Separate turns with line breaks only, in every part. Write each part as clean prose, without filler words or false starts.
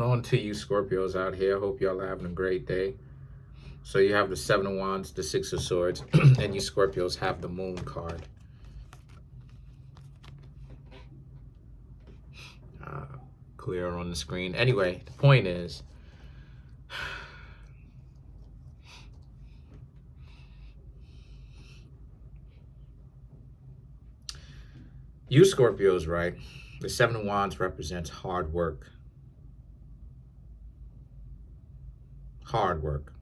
On to you Scorpios out here. Hope y'all are having a great day. So you have the Seven of Wands, the Six of Swords, and you Scorpios have the Moon card. Clear on the screen. Anyway, the point is, you Scorpios, right? The Seven of Wands represents hard work. Hard work.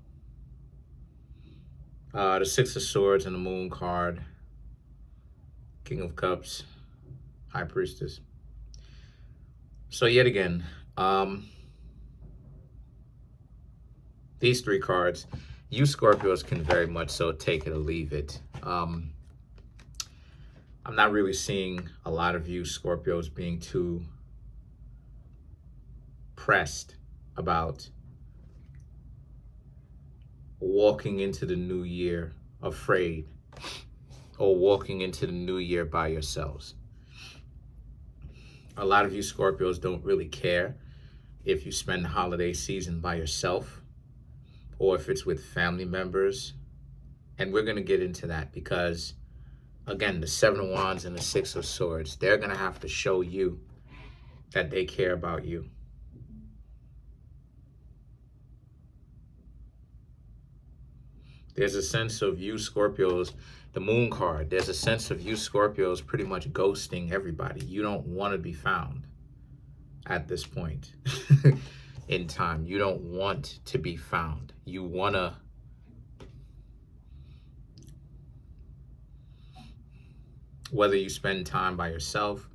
The Six of Swords and the Moon card, King of Cups, High Priestess. So yet again, these three cards, you Scorpios can very much so take it or leave it. I'm not really seeing a lot of you Scorpios being too pressed about walking into the new year afraid or walking into the new year by yourselves. A lot of you Scorpios don't really care if you spend the holiday season by yourself or if it's with family members. And we're going to get into that because, again, the Seven of Wands and the Six of Swords, they're going to have to show you that they care about you. There's a sense of you Scorpios, the Moon card, there's a sense of you Scorpios pretty much ghosting everybody. You don't want to be found at this point in time. You don't want to be found. You want to whether you spend time by yourself,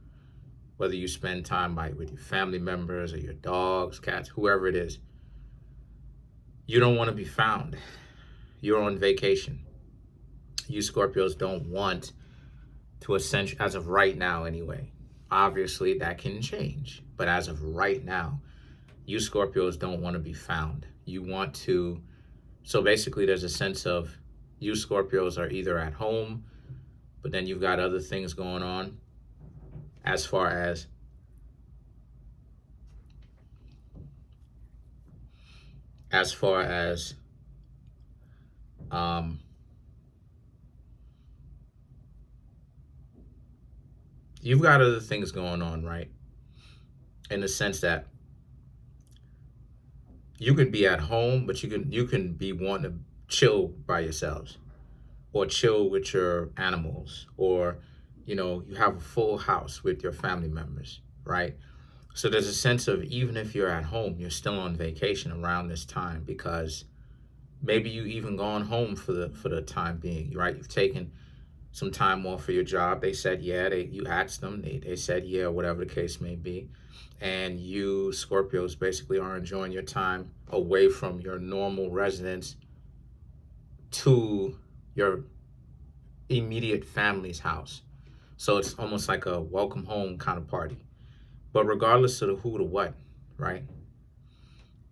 whether you spend time with your family members or your dogs, cats, whoever it is, you don't want to be found. You're on vacation. You Scorpios don't want to essentially, as of right now anyway, obviously that can change, but as of right now, you Scorpios don't want to be found. You want to, so basically there's a sense of you Scorpios are either at home, but then you've got other things going on as far as you've got other things going on, right? In the sense that you could be at home, but you can be wanting to chill by yourselves or chill with your animals, or, you know, you have a full house with your family members, right? So there's a sense of even if you're at home, you're still on vacation around this time because maybe you even gone home for the time being, right? You've taken some time off for your job. They said, yeah, you asked them, they said, yeah, whatever the case may be. And you Scorpios basically are enjoying your time away from your normal residence to your immediate family's house. So it's almost like a welcome home kind of party. But regardless of the who to what, right?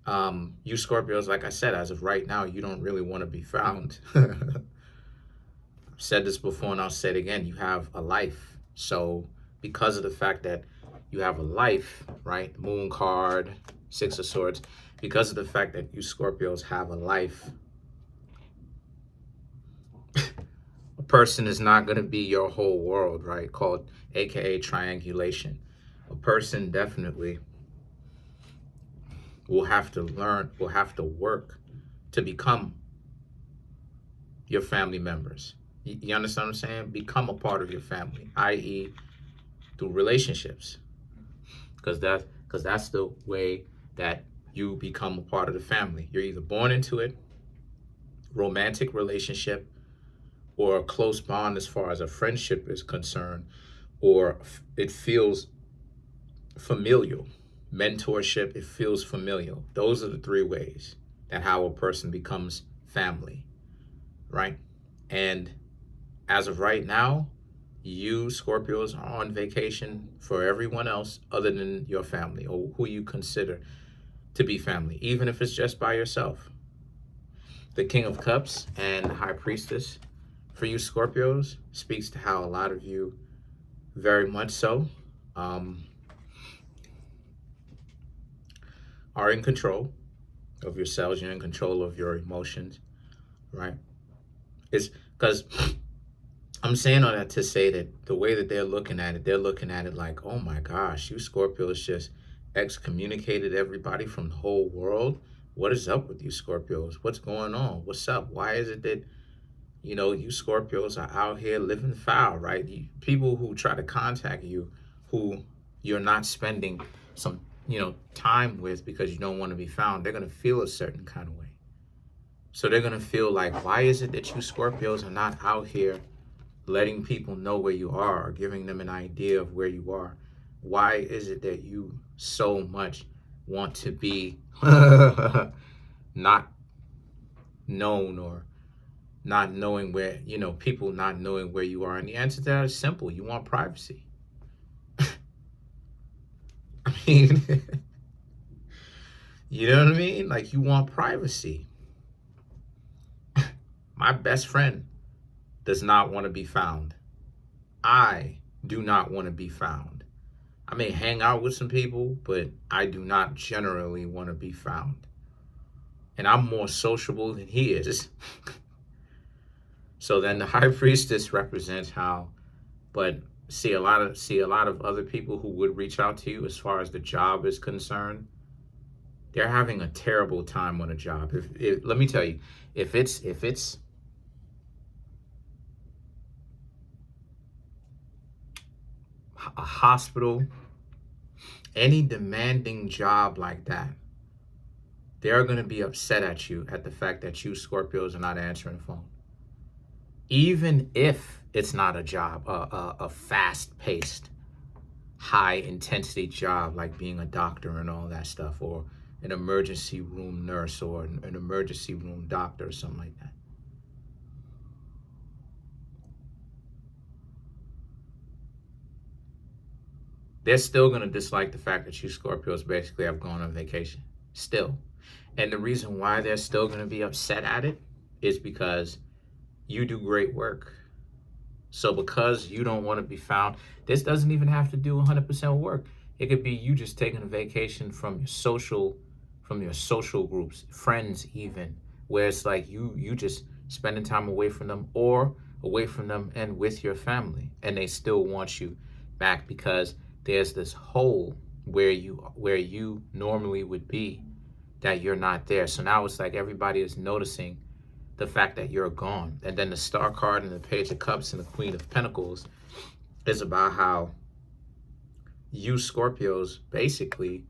You Scorpios, like I said, as of right now, you don't really want to be found. I've said this before and I'll say it again. You have a life. So because of the fact that you have a life, right? Moon card, Six of Swords. Because of the fact that you Scorpios have a life, a person is not going to be your whole world, right? Called AKA triangulation. A person definitely will have to learn, will have to work to become your family members. You understand what I'm saying? Become a part of your family, i.e. through relationships. Because that's the way that you become a part of the family. You're either born into it, romantic relationship, or a close bond as far as a friendship is concerned, or it feels familial. Mentorship, it feels familial. Those are the three ways that how a person becomes family, right? And as of right now, you Scorpios are on vacation for everyone else other than your family or who you consider to be family, even if it's just by yourself. The King of Cups and the High Priestess for you Scorpios speaks to how a lot of you very much so are in control of yourselves, you're in control of your emotions, right? It's because I'm saying all that to say that the way that they're looking at it like, oh my gosh, you Scorpios just excommunicated everybody from the whole world. What is up with you Scorpios? What's going on? What's up? Why is it that, you Scorpios are out here living foul, right? People who try to contact you, who you're not spending some, time with because you don't want to be found, they're going to feel a certain kind of way. So they're going to feel like, why is it that you Scorpios are not out here letting people know where you are or giving them an idea of where you are? Why is it that you so much want to be not known, or not knowing where, people not knowing where you are? And the answer to that is simple. You want privacy. I mean, you know what I mean? Like, you want privacy. My best friend does not want to be found. I do not want to be found. I may hang out with some people, but I do not generally want to be found. And I'm more sociable than he is. So then the high priestess represents how, but see a lot of other people who would reach out to you as far as the job is concerned, they're having a terrible time on a job. If let me tell you, if it's a hospital, any demanding job like that, they're going to be upset at you at the fact that you Scorpios are not answering the phone. Even if it's not a job, a fast-paced, high-intensity job like being a doctor and all that stuff, or an emergency room nurse, or an emergency room doctor, or something like that. They're still going to dislike the fact that you Scorpios basically have gone on vacation. Still. And the reason why they're still going to be upset at it is because you do great work. So because you don't want to be found, this doesn't even have to do 100% work. It could be you just taking a vacation from your social groups, friends even, where it's like you just spending time away from them, or away from them and with your family, and they still want you back because there's this hole where you normally would be, that you're not there. So now it's like everybody is noticing the fact that you're gone. And then the Star card and the Page of Cups and the Queen of Pentacles is about how you Scorpios basically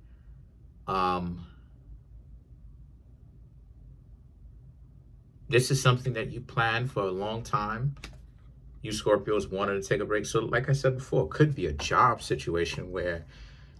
this is something that you planned for a long time. You Scorpios wanted to take a break. So like I said before, it could be a job situation where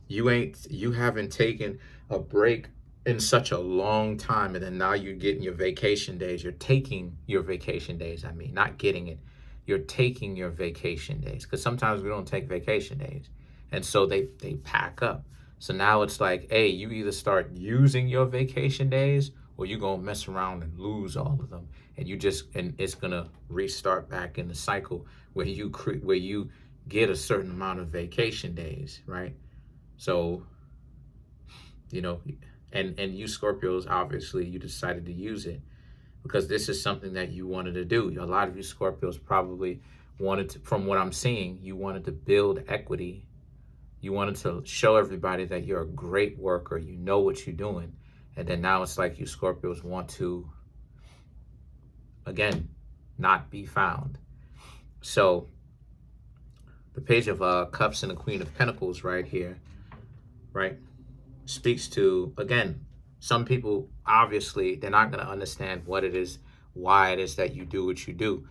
you haven't taken a break in such a long time, and then now you're getting your vacation days. You're taking your vacation days. I mean, not getting it. You're taking your vacation days, because sometimes we don't take vacation days. And so they pack up. So now it's like, hey, you either start using your vacation days, or you're going to mess around and lose all of them. And it's going to restart back in the cycle where you get a certain amount of vacation days, right? So, and you Scorpios, obviously you decided to use it because this is something that you wanted to do. A lot of you Scorpios probably wanted to, from what I'm seeing, you wanted to build equity. You wanted to show everybody that you're a great worker, you know what you're doing. And then now it's like you Scorpios want to, again, not be found. So the Page of Cups and the Queen of Pentacles right here, right, speaks to, again, some people, obviously, they're not going to understand what it is, why it is that you do what you do.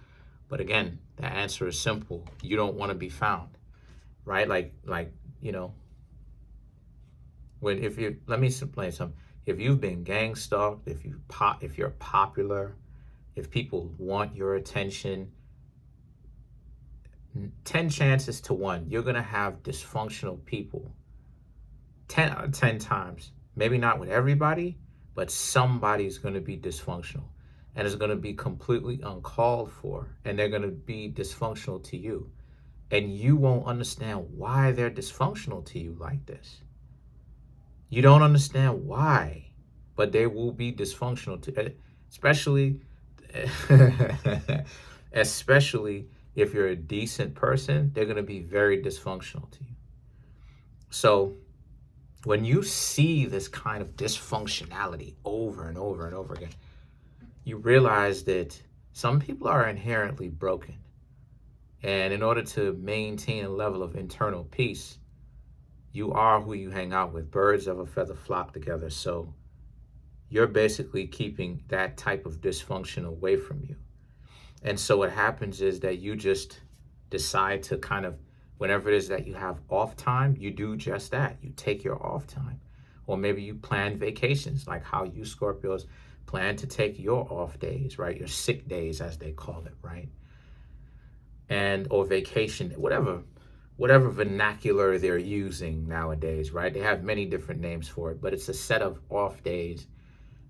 But again, the answer is simple. You don't want to be found, right? Like, let me explain something. If you've been gang stalked, if you're popular, if people want your attention, 10 chances to 1, you're going to have dysfunctional people. 10 out of 10 times. Maybe not with everybody, but somebody's going to be dysfunctional. And it's going to be completely uncalled for. And they're going to be dysfunctional to you. And you won't understand why they're dysfunctional to you like this. You don't understand why, but they will be dysfunctional to, especially, especially if you're a decent person, they're going to be very dysfunctional to you. So when you see this kind of dysfunctionality over and over and over again, you realize that some people are inherently broken. And in order to maintain a level of internal peace, you are who you hang out with. Birds of a feather flock together. So you're basically keeping that type of dysfunction away from you. And so what happens is that you just decide to kind of, whenever it is that you have off time, you do just that. You take your off time. Or maybe you plan vacations, like how you Scorpios plan to take your off days, right? Your sick days, as they call it, right? And or vacation, whatever vernacular they're using nowadays, right? They have many different names for it, but it's a set of off days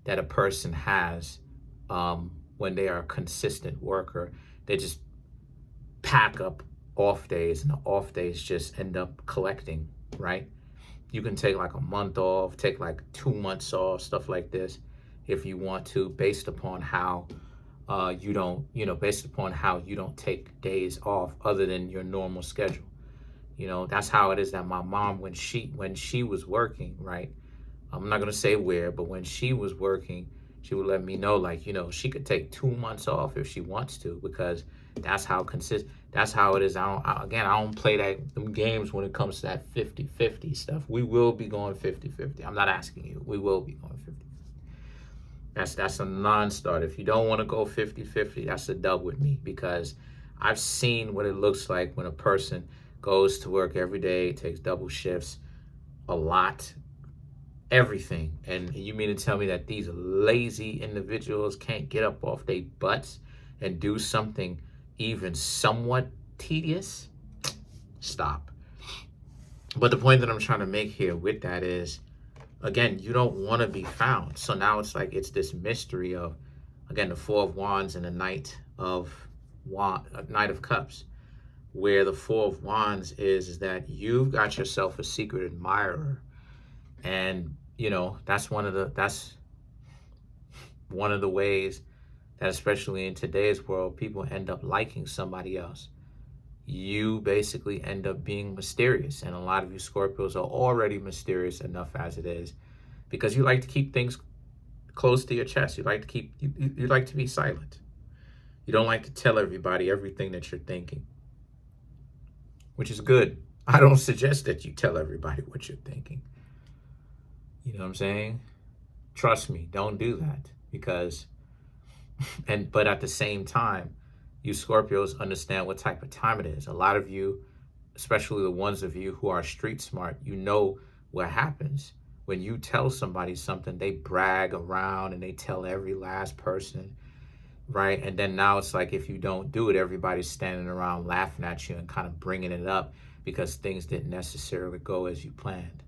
that a person has when they are a consistent worker. They just pack up off days, and the off days just end up collecting, right? You can take like a month off, take like 2 months off, stuff like this, if you want to, based upon how based upon how you don't take days off other than your normal schedule. That's how it is that my mom, when she was working, right? I'm not gonna say where, but when she was working, she would let me know, like, she could take 2 months off if she wants to, because that's how that's how it is. I don't play them games when it comes to that 50-50 stuff. We will be going 50-50. I'm not asking you. We will be going 50. That's a non-starter. If you don't want to go 50-50, that's a dub with me, because I've seen what it looks like when a person goes to work every day, takes double shifts, a lot, everything. And you mean to tell me that these lazy individuals can't get up off their butts and do something even somewhat tedious? Stop. But the point that I'm trying to make here with that is, again, you don't want to be found. So now it's like it's this mystery of, again, the Four of Wands and the Knight of Cups, where the Four of Wands is that you've got yourself a secret admirer, and that's one of the ways that, especially in today's world, people end up liking somebody else. You basically end up being mysterious, and a lot of you Scorpios are already mysterious enough as it is, because you like to keep things close to your chest. You like to be silent. You don't like to tell everybody everything that you're thinking, which is good. I don't suggest that you tell everybody what you're thinking. You know what I'm saying? Trust me, don't do that, because but at the same time, you Scorpios understand what type of time it is. A lot of you, especially the ones of you who are street smart, what happens when you tell somebody something. They brag around and they tell every last person, right? And then now it's like, if you don't do it, everybody's standing around laughing at you and kind of bringing it up because things didn't necessarily go as you planned.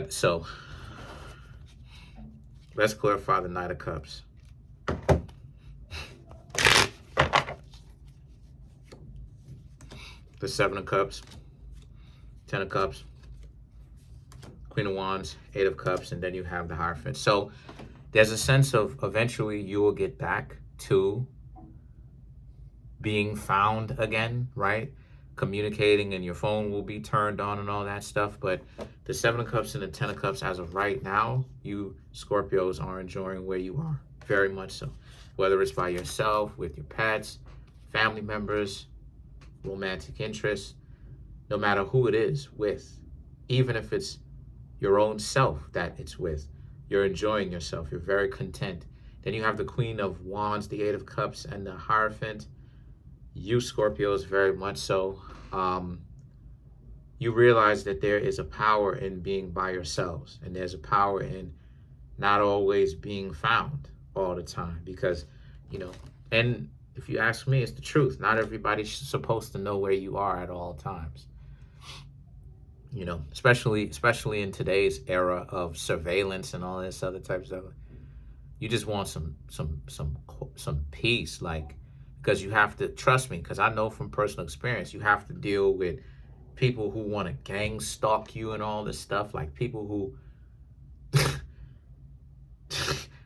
So let's clarify the Knight of Cups. The Seven of Cups, Ten of Cups, Queen of Wands, Eight of Cups, and then you have the Hierophant. So there's a sense of eventually you will get back to being found again, right? Communicating, and your phone will be turned on and all that stuff. But the Seven of Cups and the Ten of Cups, as of right now, you Scorpios are enjoying where you are, very much so. Whether it's by yourself, with your pets, family members, romantic interests, no matter who it is with, even if it's your own self that it's with, you're enjoying yourself. You're very content. Then you have the Queen of Wands, the Eight of Cups, and the Hierophant. You Scorpios, very much so. You realize that there is a power in being by yourselves, and there's a power in not always being found all the time, because, and if you ask me, it's the truth. Not everybody's supposed to know where you are at all times. Especially in today's era of surveillance and all this other type of stuff. You just want some peace, like, because you have to trust me, because I know from personal experience, you have to deal with people who want to gang stalk you and all this stuff, like people who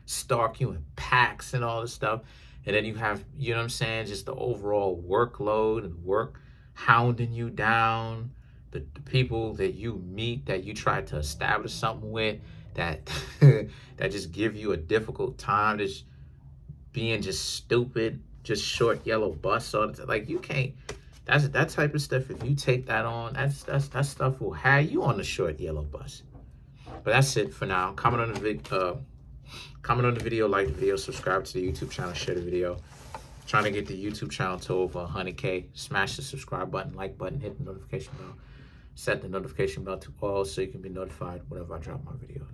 stalk you in packs and all this stuff. And then you have, you know what I'm saying, just the overall workload and work hounding you down. The people that you meet that you try to establish something with that that just give you a difficult time, just being just stupid, just short yellow bus all the time. Like, you can't, that's that type of stuff. If you take that on, that stuff will have you on the short yellow bus. But that's it for now. Comment on the video, like the video, subscribe to the YouTube channel, share the video. Trying to get the YouTube channel to over 100K. Smash the subscribe button, like button, hit the notification bell. Set the notification bell to all so you can be notified whenever I drop my videos.